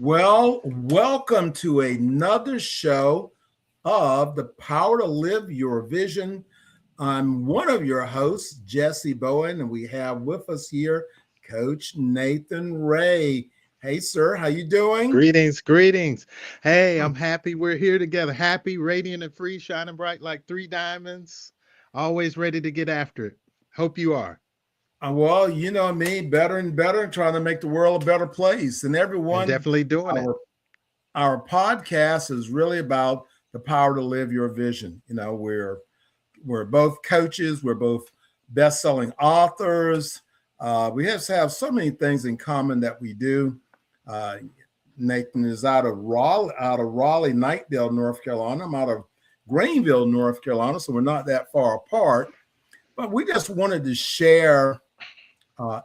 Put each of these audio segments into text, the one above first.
Well, welcome to another show of The Power to Live Your Vision. I'm one of your hosts, Jesse Bowen, and we have with us here Coach Nathan Ray. Hey, sir, how you doing? Greetings. Hey, I'm happy we're here together. Happy, radiant, and free, shining bright like three diamonds. Always ready to get after it. Hope you are. Well, you know me, better and better, trying to make the world a better place. And And everyone, definitely doing it. our our podcast is really about the power to live your vision. We're both coaches. We're both best-selling authors. We have so many things in common that we do. Uh, Nathan is out of Raleigh, Knightdale, North Carolina. I'm out of Greenville, North Carolina, so we're not that far apart. But we just wanted to share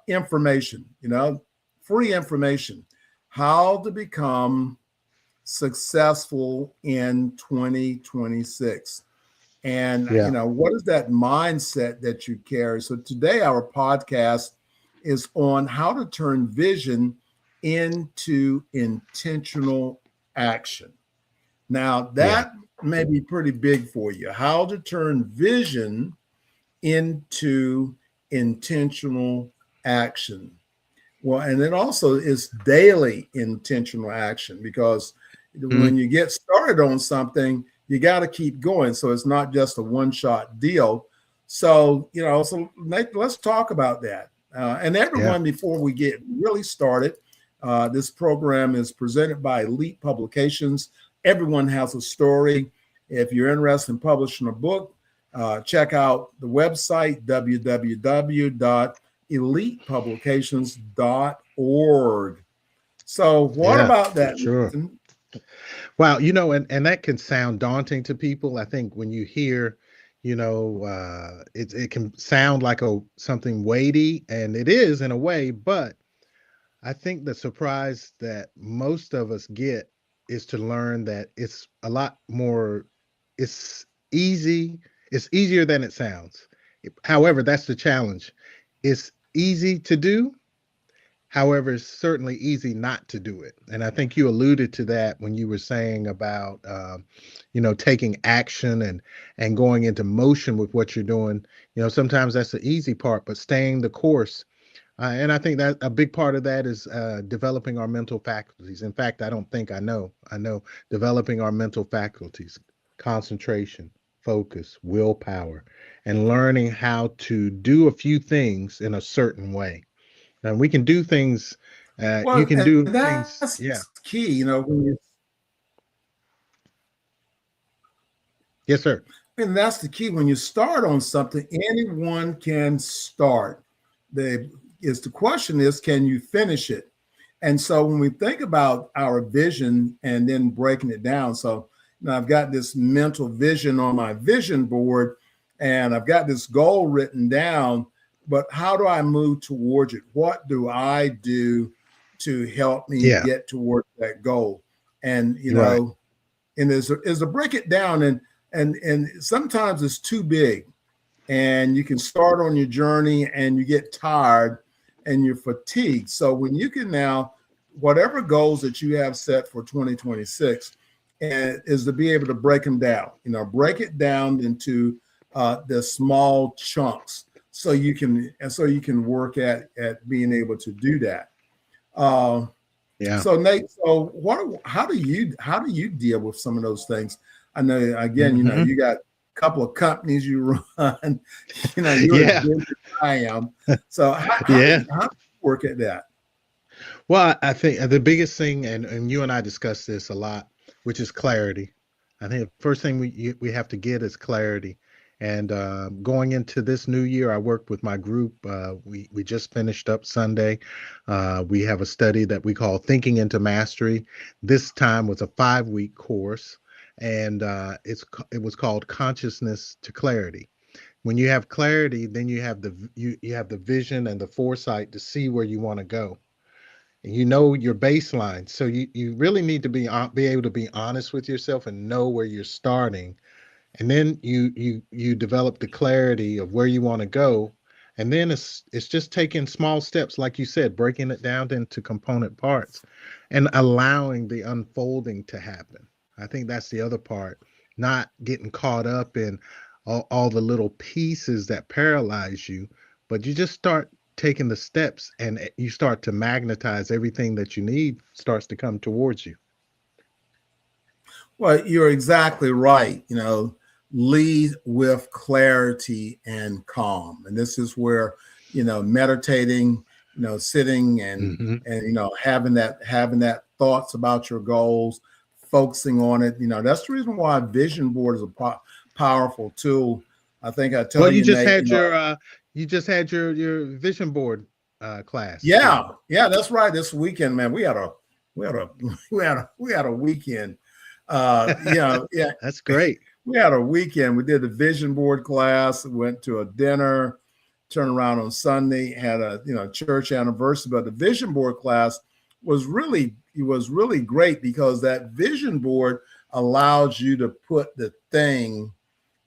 information, free information, how to become successful in 2026. And, Yeah. what is that mindset that you carry? So today, our podcast is on how to turn vision into intentional action. Now, Yeah. that may be pretty big for you. How to turn vision into intentional action. Well, and it also is daily intentional action because Mhm. when you get started on something, you got to keep going. So it's not just a one-shot deal. So, Nate, let's talk about that. And Yeah. everyone, before we get really started, this program is presented by Elite Publications. Everyone has a story. If you're interested in publishing a book, check out the website, www.elitepublications.org. So, what Yeah. about For that, sure. Nathan? Wow. And that can sound daunting to people. I think when you hear, it can sound like something weighty, and it is in a way, but I think the surprise that most of us get is to learn that it's a lot more, it's easy, it's easier than it sounds. However, that's the challenge. It's easy to do. However, it's certainly easy not to do it. And I think you alluded to that when you were saying about, taking action and going into motion with what you're doing. Sometimes that's the easy part, but staying the course, and I think that a big part of that is developing our mental faculties. In fact, I don't think I know developing our mental faculties, concentration, focus, willpower, and learning how to do a few things in a certain way. And we can do things, you Well, can and do that's things. Yeah. key, Yes, sir. and that's the key. When you start on something, anyone can start. The question is, can you finish it? And so when we think about our vision and then breaking it down, so I've got this mental vision on my vision board, and I've got this goal written down. But how do I move towards it? What do I do to help me Yeah. get towards that goal? And You're right. and is to break it down, and sometimes it's too big, and you can start on your journey and you get tired and you're fatigued. So when you can now, whatever goals that you have set for 2026, and is to be able to break them down, break it down into the small chunks so you can work at being able to do that. Uh, Yeah. so Nate, so how do you deal with some of those things? I know again, Hmm. you got a couple of companies you run, you're as Yeah. busy as I am. So Yeah. how do you work at that? Well, I think the biggest thing, and you and I discussed this a lot, which is clarity. I think the first thing we have to get is clarity. And going into this new year, I worked with my group. We just finished up Sunday. We have a study that we call Thinking into Mastery. This time was a 5-week course, and it was called Consciousness to Clarity. When you have clarity, then you have the vision and the foresight to see where you want to go, and your baseline. So you really need to be able to be honest with yourself and know where you're starting, and then you develop the clarity of where you want to go, And then it's just taking small steps, like you said, breaking it down into component parts and allowing the unfolding to happen. I think that's the other part, not getting caught up in all the little pieces that paralyze you, but you just start taking the steps and you start to magnetize everything that you need starts to come towards you. Well, you're exactly right. Lead with clarity and calm. And this is where, meditating, sitting and Hmm. having that thoughts about your goals, focusing on it. That's the reason why vision board is a powerful tool. I think I Well, tell you, Nate, you just had your vision board class, didn't yeah, you? yeah, that's right. This weekend, man, we had a we had a weekend. Yeah, That's great. we had a weekend. We did the vision board class, went to a dinner, turned around on Sunday, had a church anniversary. But the vision board class was really great because that vision board allows you to put the thing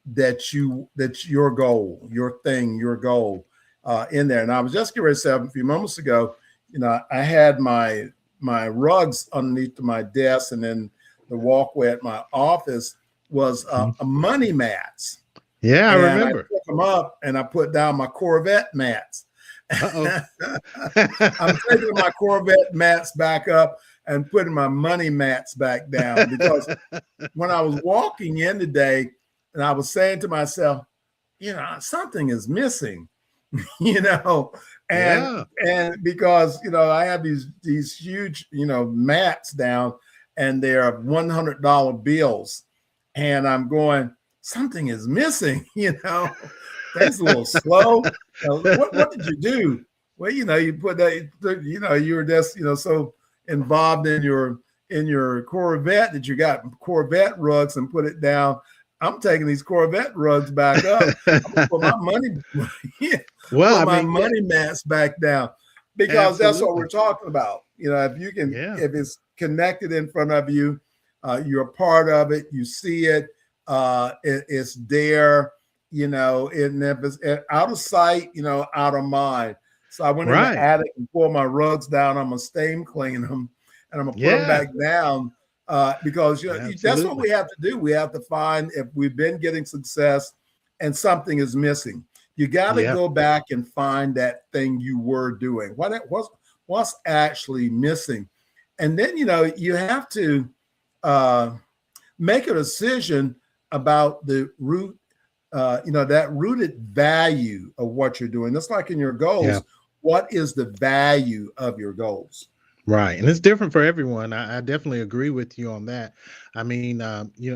that's your goal, your goal in there. And I was just getting ready to say a few moments ago, I had my rugs underneath my desk, and then the walkway at my office was Mhm. a money mats. Yeah, I And I remember. took them up and I put down my Corvette mats. Uh-oh. I'm taking my Corvette mats back up and putting my money mats back down because when I was walking in today and I was saying to myself, something is missing, you know, and Yeah. and because I have these huge mats down, and they're $100 bills, and I'm going, something is missing, things a little slow. What did you do? Well, you put that, you were just so involved in your Corvette that you got Corvette rugs and put it down. I'm taking these Corvette rugs back up. I'm gonna put my money Well, put I my mean, yeah, money mats back down because that's what we're absolutely. talking about. If you can, Yeah. if it's connected in front of you, you're a part of it. You see it. It's there. And if it's out of sight, out of mind. So I went in the Right. attic and pulled my rugs down. I'm gonna steam clean them, and I'm gonna put them Yeah. back down because that's what Absolutely. we have to do. We have to find if we've been getting success and something is missing. You got to Yeah. go back and find that thing you were doing. What's actually missing, and then you have to uh, make a decision about the root. That rooted value of what you're doing. That's like in your Yeah. goals. What is the value of your goals? Right. And it's different for everyone. I definitely agree with you on that. I mean,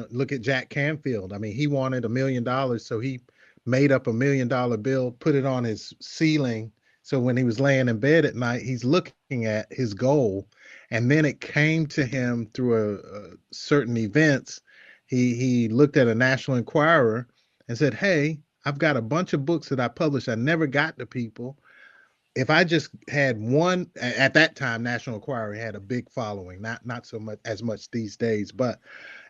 look at Jack Canfield. I mean, he wanted $1 million, so he made up $1 million bill, put it on his ceiling. So when he was laying in bed at night, he's looking at his goal. And then it came to him through a certain events. He looked at a National Enquirer and said, "Hey, I've got a bunch of books that I published. I never got to people. If I just had one at that time, National Enquirer had a big following, not so much as much these days, but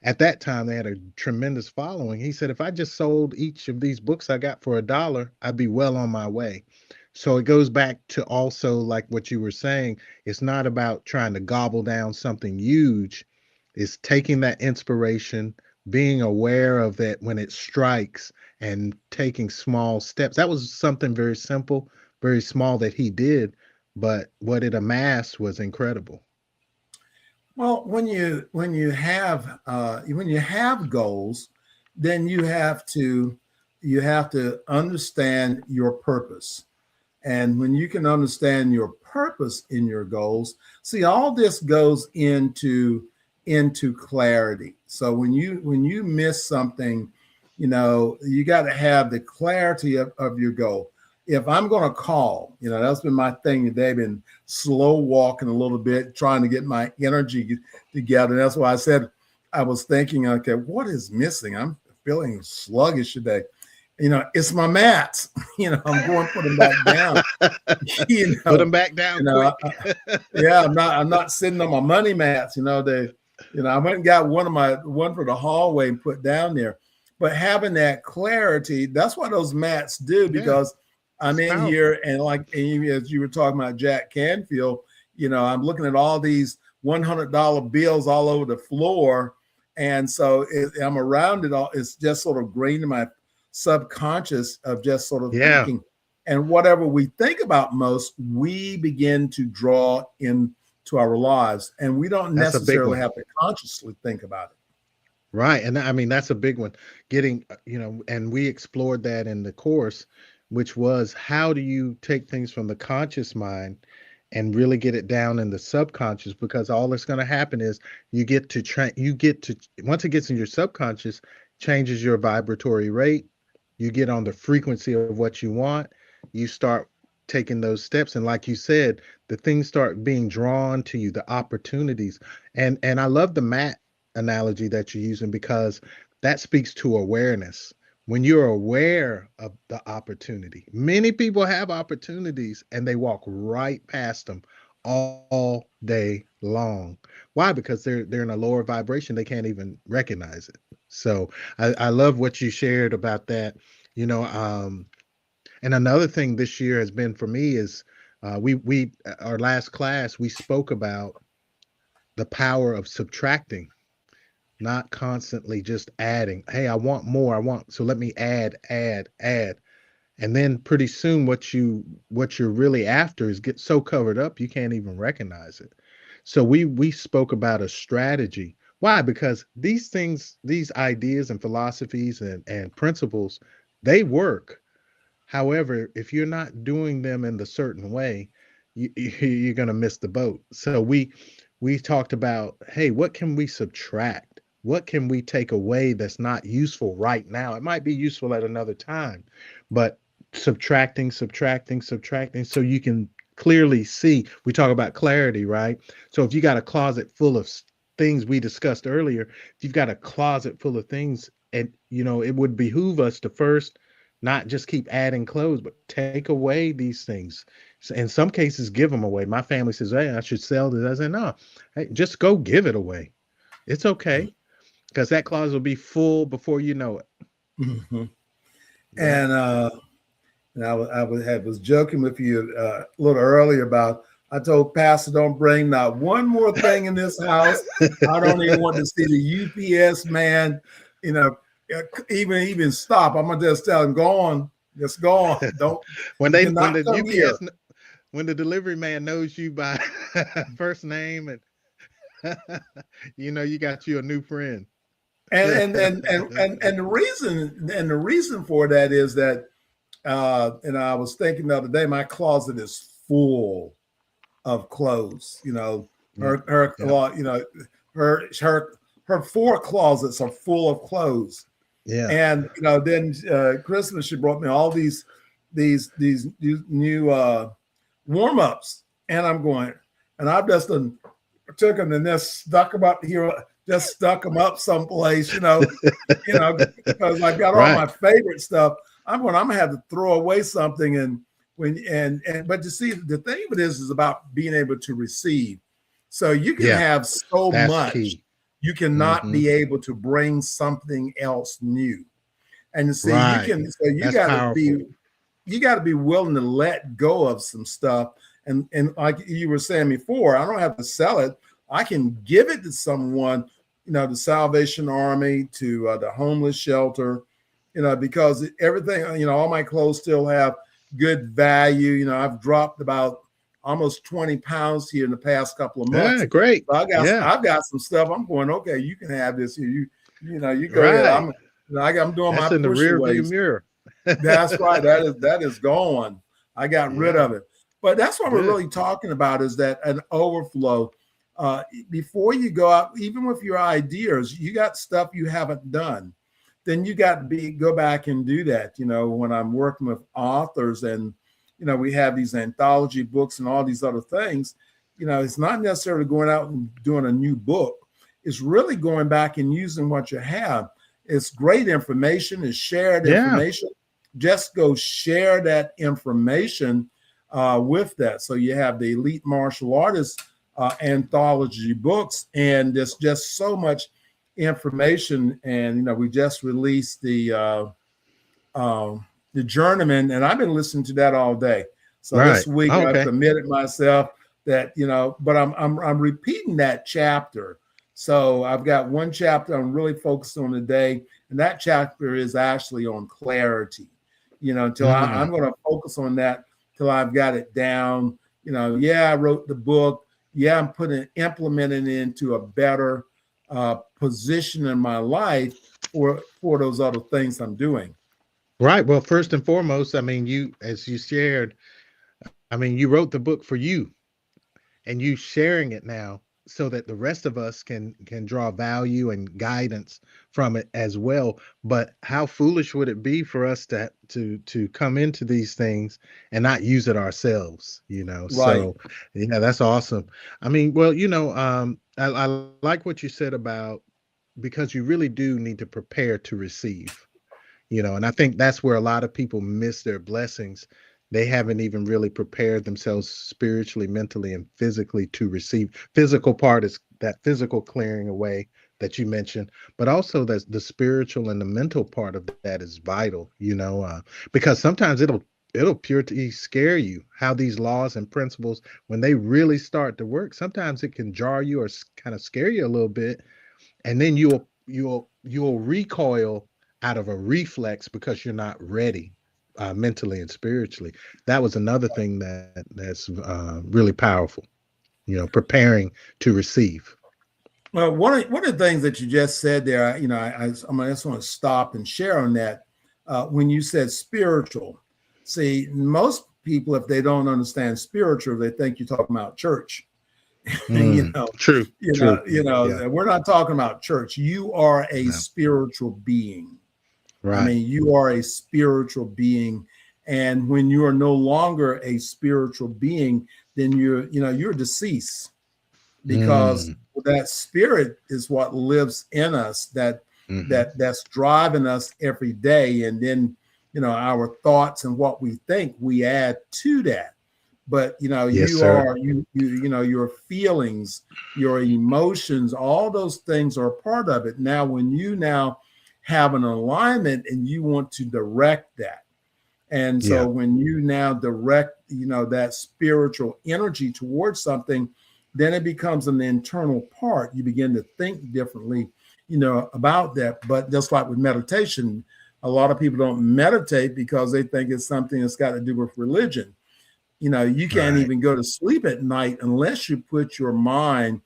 at that time they had a tremendous following. He said, if I just sold each of these books I got for $1, I'd be well on my way. So it goes back to also like what you were saying. It's not about trying to gobble down something huge. It's taking that inspiration, being aware of it when it strikes, and taking small steps. That was something very simple, very small that he did, but what it amassed was incredible. Well, when you have goals, then you have to understand your purpose. And when you can understand your purpose in your goals, see all this goes into clarity. So when you miss something, you got to have the clarity of your goal. If I'm going to call, that's been my thing today, been slow walking a little bit, trying to get my energy together. And that's why I said I was thinking, okay, what is missing? I'm feeling sluggish today. It's my mats. I'm going to put them back down. you Put them know, back down you know, quick. yeah, I'm not sitting on my money mats. I went and got one for the hallway and put down there. But having that clarity, that's what those mats do Yeah. because I'm It's in powerful. here, and as you were talking about Jack Canfield, I'm looking at all these $100 bills all over the floor, and so I'm around it all. It's just sort of grained in my subconscious of just sort of Yeah, thinking, and whatever we think about most, we begin to draw into our lives, and we don't that's a big necessarily one. have to consciously think about it. Right. And I mean, that's a big one. Getting, and we explored that in the course, which was how do you take things from the conscious mind and really get it down in the subconscious? Because all that's going to happen is once it gets in your subconscious, changes your vibratory rate. You get on the frequency of what you want. You start taking those steps. And like you said, the things start being drawn to you, the opportunities. And I love the mat analogy that you're using because that speaks to awareness. When you're aware of the opportunity, many people have opportunities and they walk right past them all day long. Why? Because they're in a lower vibration. They can't even recognize it. So I love what you shared about that. You know, and another thing this year has been for me is we our last class we spoke about the power of subtracting, not constantly just adding. Hey, I want more. I want, so let me add, add, add. And then pretty soon what you're really after is get so covered up you can't even recognize it. So we spoke about a strategy. Why? Because these things, these ideas and philosophies and principles, they work. However, if you're not doing them in the certain way, you're going to miss the boat. So we talked about, hey, what can we subtract? What can we take away that's not useful right now? It might be useful at another time, but subtracting, subtracting, subtracting, so you can clearly see. We talk about clarity, right? So if you got a closet full of things we discussed earlier, if you've got a closet full of things, and it would behoove us to first not just keep adding clothes, but take away these things. So in some cases, give them away. My family says, "Hey, I should sell this." I say, "No, hey, just go give it away. It's okay, because that closet will be full before you know it." Mhm. Yeah. And and I was joking with you a little earlier about I told Pastor don't bring not one more thing in this house. I don't even want to see the UPS man, you know, even stop. I'm gonna just tell him go on, just go on. Don't when you they when cannot the come here. when the delivery man knows you by first name, and you got you a new friend. And the reason for that is that and I was thinking the other day, my closet is full of clothes. Yeah. Yeah. Her her four closets are full of clothes. Yeah. And then Christmas she brought me all these new warm ups, and I'm going, and I've just done took them and just stuck them up here, just stuck them up someplace, because I've got all my Right. favorite stuff. I'm gonna have to throw away something, and but you see, the thing of it is about being able to receive. So you can Yeah. have so That's much, key. you cannot Hmm. be able to bring something else new. And you see, Right. you That's got to powerful. be willing to let go of some stuff. And like you were saying before, I don't have to sell it. I can give it to someone, the Salvation Army, to the homeless shelter, because everything, all my clothes still have good value. I've dropped about almost 20 pounds here in the past couple of Yeah. months. Great. So Yeah. I've got some stuff. I'm going, okay, you can have this here. You go ahead. Right. I'm doing my That's in the push rear view aways. mirror. That's right. That is gone. I got rid Yeah. of it. But that's what we're Good. really talking about, is that an overflow. Before you go out, even with your ideas, you got stuff you haven't done. Then you got to go back and do that. When I'm working with authors, and we have these anthology books and all these other things, it's not necessarily going out and doing a new book. It's really going back and using what you have. It's great information, it's shared Yeah. information. Just go share that information with that. So you have the Elite Martial Artists anthology books, and there's just so much information. And we just released the the journeyman, and I've been listening to that all day. So this Right. week Oh, I've okay. committed myself that, but I'm repeating that chapter. So I've got one chapter I'm really focused on today, and that chapter is actually on clarity. Until I'm Mm. going to focus on that till I've got it down. Yeah, I wrote the book. Yeah, I'm implementing it into a better position in my life for those other things I'm doing. Right. Well, first and foremost, I mean, as you shared, I mean, you wrote the book for you, and you sharing it now so that the rest of us can draw value and guidance from it as well. But how foolish would it be for us to come into these things and not use it ourselves, Right. so yeah, that's awesome. I mean, well, I like what you said about, because you really do need to prepare to receive, and I think that's where a lot of people miss their blessings. They haven't even really prepared themselves spiritually, mentally, and physically to receive. Physical part is that physical clearing away that you mentioned, but also the spiritual and the mental part of that is vital, because sometimes it'll purely scare you how these laws and principles, when they really start to work, sometimes it can jar you or kind of scare you a little bit, and then you'll recoil out of a reflex because you're not ready, mentally and spiritually. That was another thing that's really powerful. Preparing to receive. Well, one of the things that you just said there, I just want to stop and share on that. When you said spiritual, see, most people, if they don't understand spiritual, they think you're talking about church. you Mm, know, true, true. Yeah. we're not talking about church. You are a No. spiritual being. I Right. mean, you are a spiritual being. And when you are no longer a spiritual being, then you're deceased, because Mm, that spirit is what lives in us, hmm. that's driving us every day. And then, our thoughts and what we think, we add to that. But Yes, you sir. are your feelings, your emotions, all those things are a part of it. Now when you now have an alignment and you want to direct that, and so Yeah. when you now direct, that spiritual energy towards something, then it becomes an internal part. You begin to think differently, about that. But just like with meditation, a lot of people don't meditate because they think it's something that's got to do with religion. You can't Right. even go to sleep at night unless you put your mind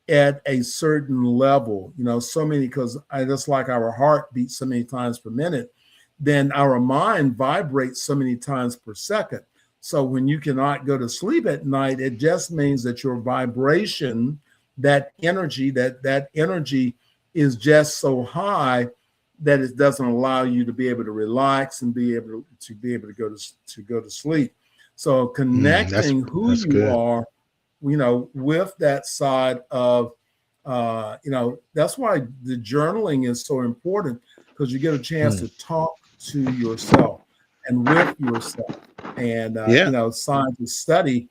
at a certain level, so many, because I just like our heart beats so many times per minute, then our mind vibrates so many times per second. So when you cannot go to sleep at night, it just means that your vibration, that energy is just so high that it doesn't allow you to be able to relax and be able to go to sleep. So Mm, that's connecting who that's you good. are, with that side of, that's why the journaling is so important, because you get a chance Mm. to talk to yourself and with yourself. And, Yeah. scientists study,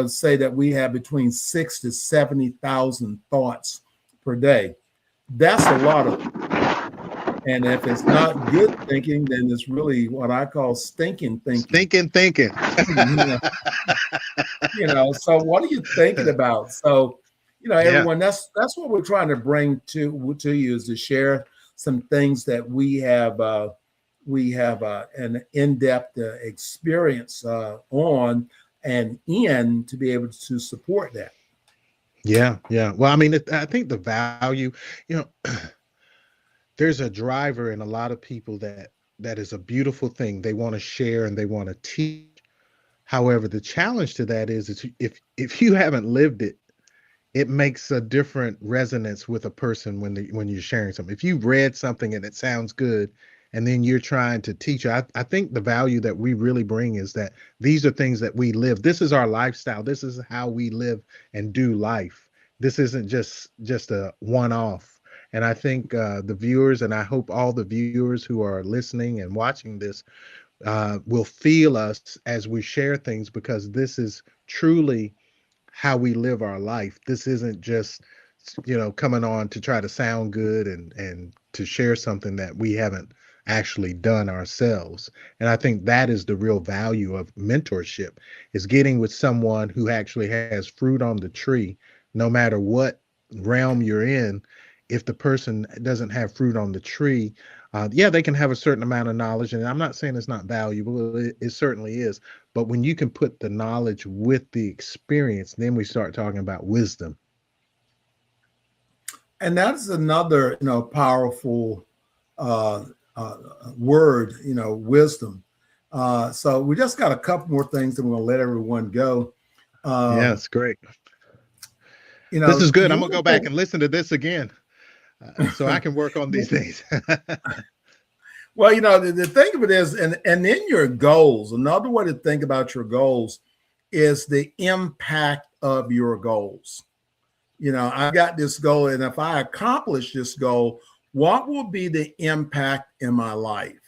say that we have between 6 to 70,000 thoughts per day. That's a lot of, and if it's not good thinking, then it's really what I call stinking thinking. Thinking, thinking. So what are you thinking about? So, Yeah. everyone, that's what we're trying to bring to you, is to share some things that we have an in-depth experience on and in, to be able to support that. Yeah. Yeah. Well, I mean, I think the value, you know, there's a driver in a lot of people that is a beautiful thing. They want to share and they want to teach. However, the challenge to that is if you haven't lived it, it makes a different resonance with a person when you're sharing something. If you've read something and it sounds good, and then you're trying to teach, I think the value that we really bring is that these are things that we live. This is our lifestyle. This is how we live and do life. This isn't just a one-off. And I think the viewers, and I hope all the viewers who are listening and watching this will feel us as we share things, because this is truly how we live our life. This isn't just coming on to try to sound good and to share something that we haven't actually done ourselves. And I think that is the real value of mentorship, is getting with someone who actually has fruit on the tree, no matter what realm you're in. If the person doesn't have fruit on the tree, yeah, they can have a certain amount of knowledge, and I'm not saying it's not valuable. It certainly is. But when you can put the knowledge with the experience, then we start talking about wisdom. And that's another, powerful uh, uh, word, wisdom. So we just got a couple more things that we're going to let everyone go. Yeah, Um, it's great. This is good. you I'm gonna want go to back think, and listen to this again, so I can work on these things. well, the thing of it is, and in your goals, another way to think about your goals is the impact of your goals. I got this goal, and if I accomplish this goal, what will be the impact in my life?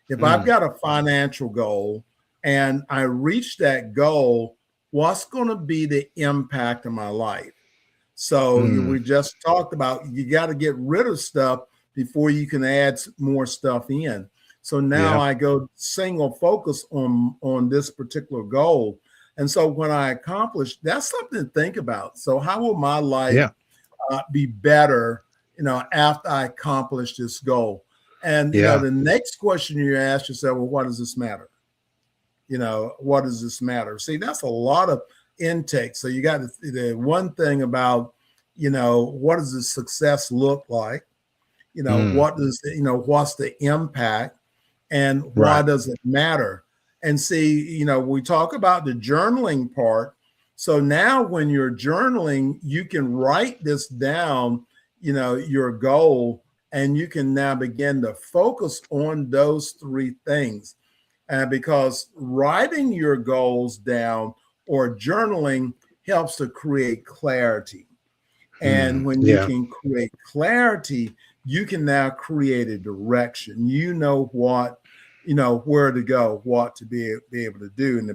If I've Mm, got a financial goal and I reach that goal, what's going to be the impact of my life? So mm, we just talked about you got to get rid of stuff before you can add more stuff in. So now yeah, I go single focus on this particular goal. And so when I accomplish, that's something to think about. So how will my life yeah, be better, after I accomplish this goal? And yeah. the next question you ask yourself, well, what does this matter? What does this matter? See, that's a lot of intake. So you got the one thing about, what does the success look like? Mm, What's the impact, and why right. does it matter? And see, we talk about the journaling part. So now when you're journaling, you can write this down, your goal, and you can now begin to focus on those three things. And because writing your goals down or journaling helps to create clarity. And Mm, when you yeah. can create clarity, you can now create a direction. Where to go, what to be able to do. And uh,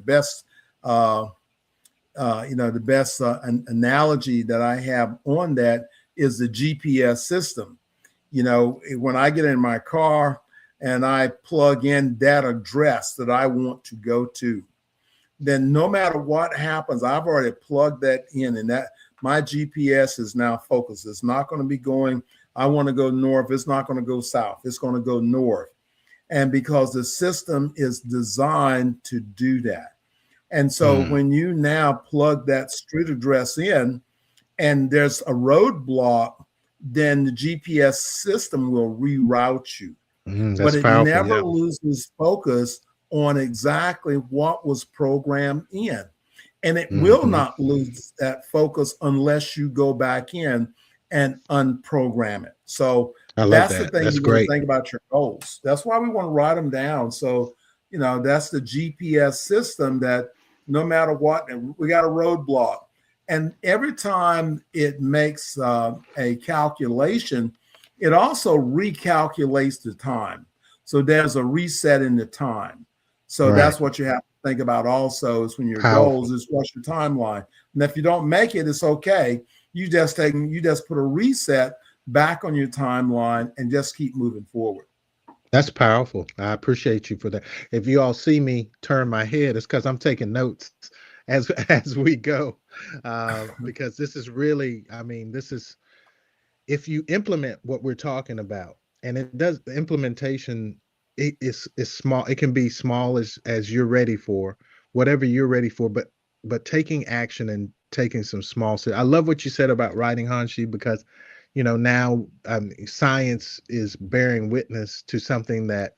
the best analogy that I have on that is the GPS system. When I get in my car and I plug in that address that I want to go to, then no matter what happens, I've already plugged that in, and that my GPS is now focused. It's not going to be going, I want to go north. It's not going to go south. It's going to go north. And because the system is designed to do that. And so Mm, when you now plug that street address in and there's a roadblock, then the GPS system will reroute you, but that's it powerful. never Yeah. loses focus on exactly what was programmed in. And it will Hmm. not lose that focus unless you go back in and unprogram it. So I love that's the that. thing That's you want to great. think about your goals. That's why we want to write them down. So, that's the GPS system that no matter what, we got a roadblock. And every time it makes a calculation, it also recalculates the time. So there's a reset in the time. So Right. that's what you have to think about also is when your goals Powerful. is what's your timeline. And if you don't make it, it's okay. You just put a reset back on your timeline and just keep moving forward. That's powerful. I appreciate you for that. If you all see me turn my head, it's because I'm taking notes as as we go, because this is really, I mean, this is, if you implement what we're talking about, and it does, the implementation, is small. It can be small as you're ready for, whatever you're ready for, but taking action and taking some small steps. I love what you said about writing, Hanshi, because now, science is bearing witness to something that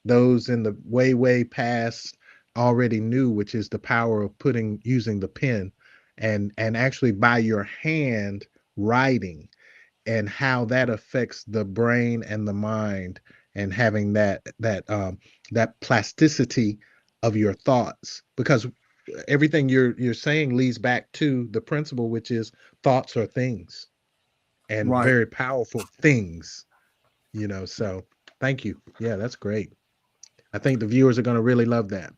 those in the way past already knew, which is the power of putting using the pen, and actually by your hand writing, and how that affects the brain and the mind, and having that plasticity of your thoughts, because everything you're saying leads back to the principle, which is thoughts are things, and Right. very powerful things. So thank you. Yeah, that's great. I think the viewers are going to really love that.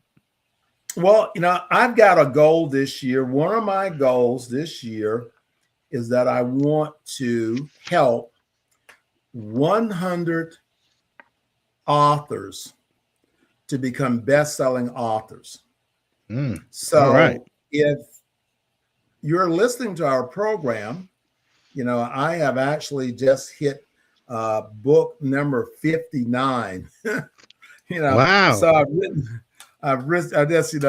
Well, I've got a goal this year. One of my goals this year is that I want to help 100 authors to become best-selling authors. All right. So if you're listening to our program, I have actually just hit book number 59. Wow. So I just,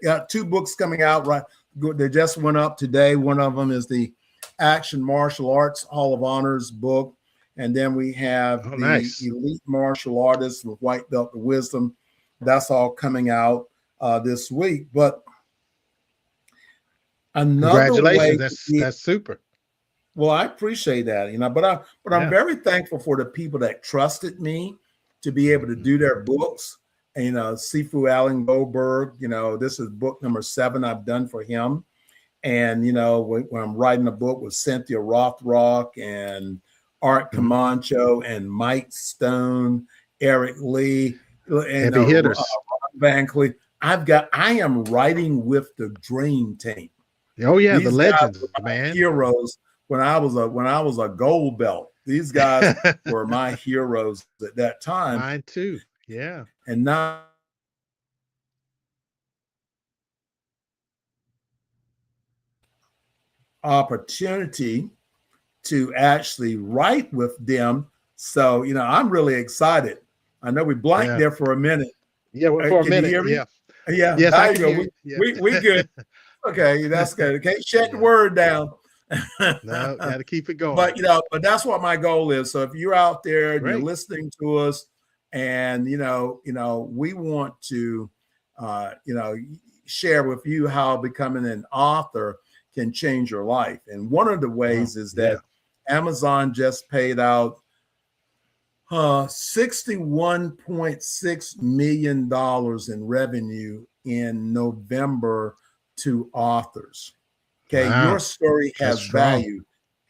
got 2 books coming out, right? They just went up today. One of them is the Action Martial Arts Hall of Honors book. And then we have the Nice. Elite Martial Artists with White Belt of Wisdom. That's all coming out this week. But another way Congratulations. That's super. well, I appreciate that, but I'm Yeah. very thankful for the people that trusted me to be able to do their books. And, Sifu Allen Goldberg, this is book number 7 I've done for him. And, when I'm writing a book with Cynthia Rothrock and Art Camacho and Mike Stone, Eric Lee, and Heavy hitters. Ron Van Cleef, I am writing with the dream team. Oh yeah, the These guys legends, were my man. heroes when I was a gold belt. These guys were my heroes at that time. Mine too. Yeah. And now opportunity to actually write with them. So, I'm really excited. I know we blanked there for a minute. Yeah, for a Can minute. you hear me? Yeah. Yeah. Yes, I There can you hear go. you. We good. Okay, that's good. Okay, shut the word down. No, got to keep it going. But that's what my goal is. So if you're out there and you're Great. listening to us, and we want to, share with you how becoming an author can change your life. And one of the ways is that Amazon just paid out $61.6 million in revenue in November to authors. Okay, your story has value.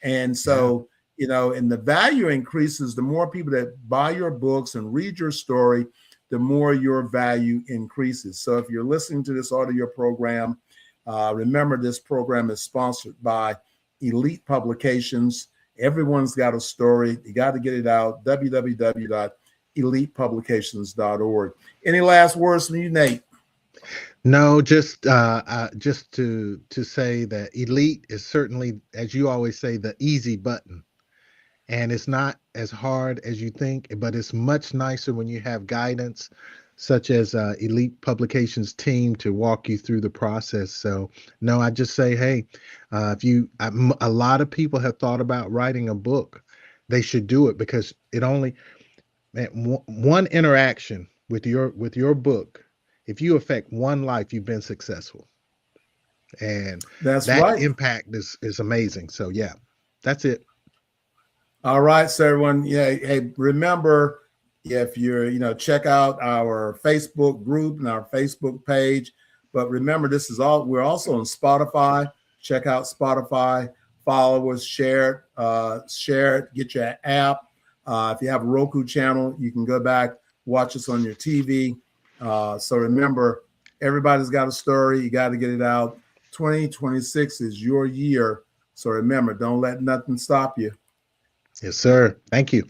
And so, and the value increases the more people that buy your books and read your story, the more your value increases. So if you're listening to this audio program, remember this program is sponsored by Elite Publications. Everyone's got a story. You got to get it out. www.elitepublications.org. Any last words from you, Nate? No, just to say that Elite is certainly, as you always say, the easy button. And it's not as hard as you think, but it's much nicer when you have guidance such as Elite Publications team to walk you through the process. So no, I just say, hey, a lot of people have thought about writing a book. They should do it because it only, one interaction with your book, if you affect one life, you've been successful. And that's that right. impact is amazing. So yeah, that's it. All right, so everyone, hey, remember, if you're, check out our Facebook group and our Facebook page. But remember, we're also on Spotify. Check out Spotify, follow us, share it, get your app. If you have a Roku channel, you can go back, watch us on your TV. So remember, everybody's got a story. You got to get it out. 2026 is your year. So remember, don't let nothing stop you. Yes, sir. Thank you.